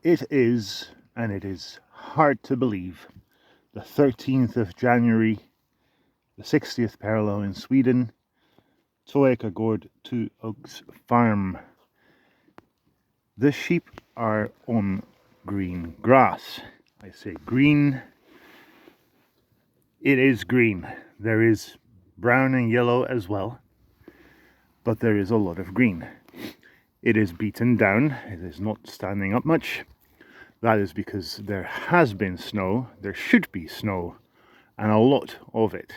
It is, and it is hard to believe, the 13th of January, the 60th parallel in Sweden, Toeka Gård to Oaks Farm. The sheep are on green grass. I say green. It is green. There is brown and yellow as well, but there is a lot of green. It is beaten down. It is not standing up much. That is because there has been snow. There should be snow, and a lot of it.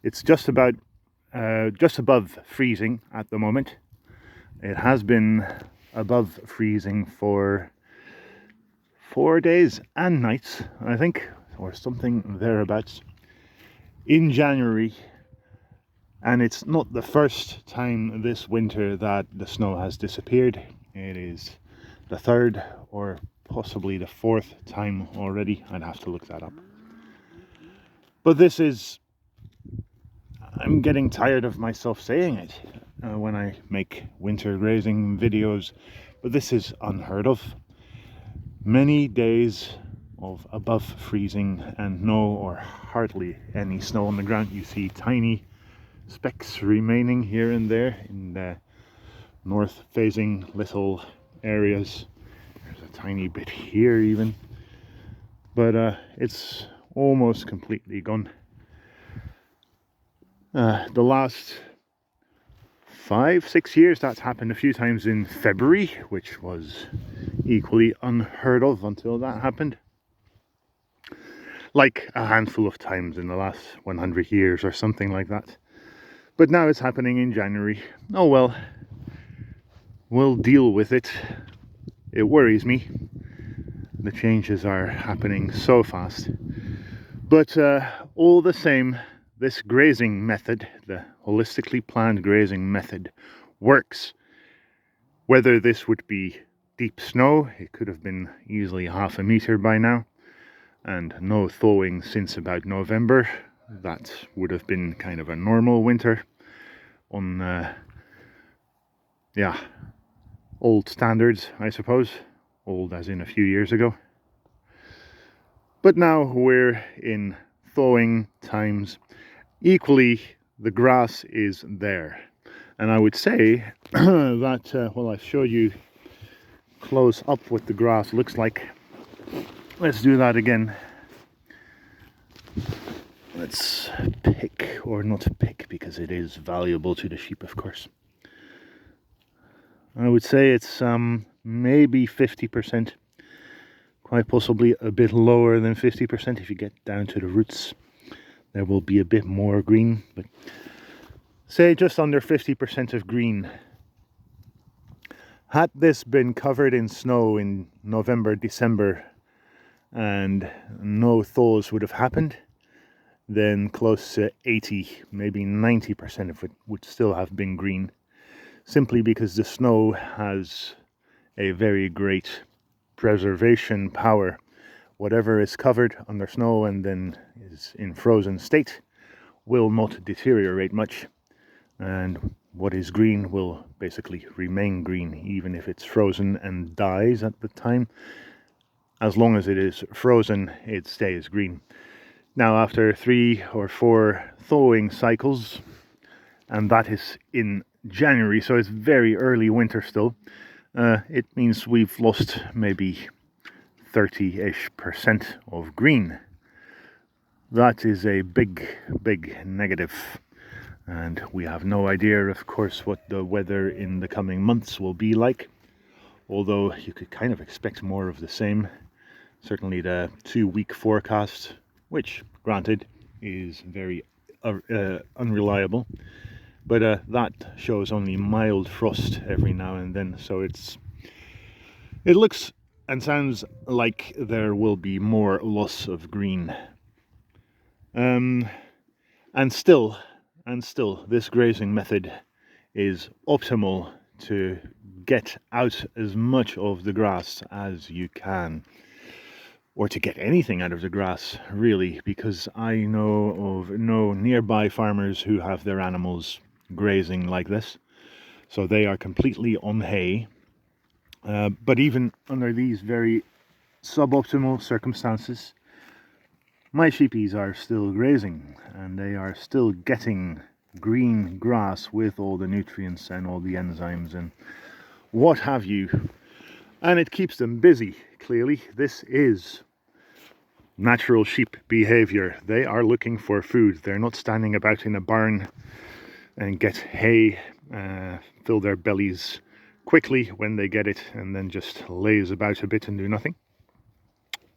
It's just above freezing at the moment. It has been above freezing for 4 days and nights, I think, or something thereabouts, in January. And it's not the first time this winter that the snow has disappeared. It is the third or possibly the fourth time already. I'd have to look that up. But this is, I'm getting tired of myself saying it when I make winter grazing videos, but this is unheard of. Many days of above freezing and no or hardly any snow on the ground. You see tiny specks remaining here and there in the north facing little areas. There's a tiny bit here even, but it's almost completely gone. The last 5-6 years that's happened a few times in February, which was equally unheard of until that happened. Like a handful of times in the last 100 years or something like that. But now it's happening in January. Oh well, we'll deal with it. It worries me. The changes are happening so fast. But all the same, this grazing method, the holistically planned grazing method, works. Whether this would be deep snow, it could have been easily 1/2 meter by now, and no thawing since about November. That would have been kind of a normal winter on, old standards, I suppose. Old as in a few years ago. But now we're in thawing times. Equally, the grass is there. And I would say that, well, I've showed you close up what the grass looks like. Let's do that again. Let's pick, or not pick, because it is valuable to the sheep, of course. I would say it's maybe 50%, quite possibly a bit lower than 50% if you get down to the roots. There will be a bit more green, but say just under 50% of green. Had this been covered in snow in November, December, and no thaws would have happened, then close to 80, maybe 90% of it would still have been green, simply because the snow has a very great preservation power. Whatever is covered under snow and then is in frozen state will not deteriorate much, and what is green will basically remain green even if it's frozen and dies at the time. As long as it is frozen, it stays green. Now after 3 or 4 thawing cycles, and that is in January, so it's very early winter still, it means we've lost maybe 30-ish% of green. That is a big negative, and we have no idea, of course, what the weather in the coming months will be like, although you could kind of expect more of the same. Certainly the 2-week forecast, which granted is very unreliable, but that shows only mild frost every now and then, so it looks and sounds like there will be more loss of green. And still, this grazing method is optimal to get out as much of the grass as you can, or to get anything out of the grass, really, because I know of no nearby farmers who have their animals grazing like this, so they are completely on hay. But even under these very suboptimal circumstances, my sheepies are still grazing and they are still getting green grass with all the nutrients and all the enzymes and what have you, and it keeps them busy. Clearly this is natural sheep behavior. They are looking for food. They're not standing about in a barn and get hay, fill their bellies quickly when they get it and then just laze about a bit and do nothing.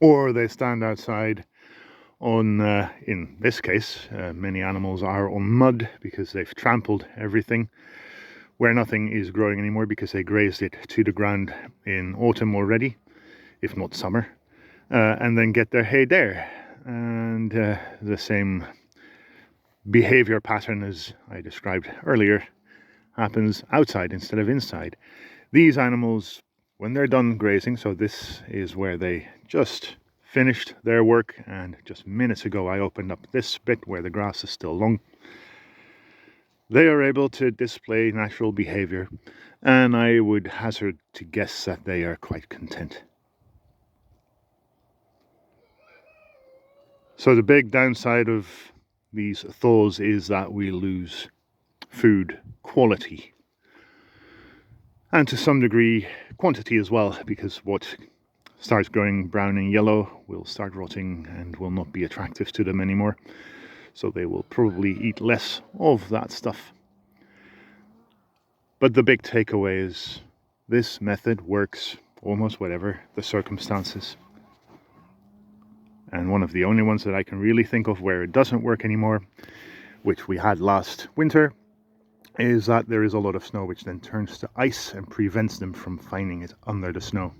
Or they stand outside on, in this case, many animals are on mud because they've trampled everything where nothing is growing anymore because they grazed it to the ground in autumn already, if not summer, and then get their hay there. And the same behavior pattern as I described earlier happens outside instead of inside. These animals, when they're done grazing, so this is where they just finished their work, and just minutes ago I opened up this bit where the grass is still long. They are able to display natural behavior, and I would hazard to guess that they are quite content. So the big downside of these thaws is that we lose food quality, and to some degree quantity as well, because what starts growing brown and yellow will start rotting and will not be attractive to them anymore. So they will probably eat less of that stuff. But the big takeaway is this method works almost whatever the circumstances. And one of the only ones that I can really think of where it doesn't work anymore, which we had last winter, is that there is a lot of snow which then turns to ice and prevents them from finding it under the snow.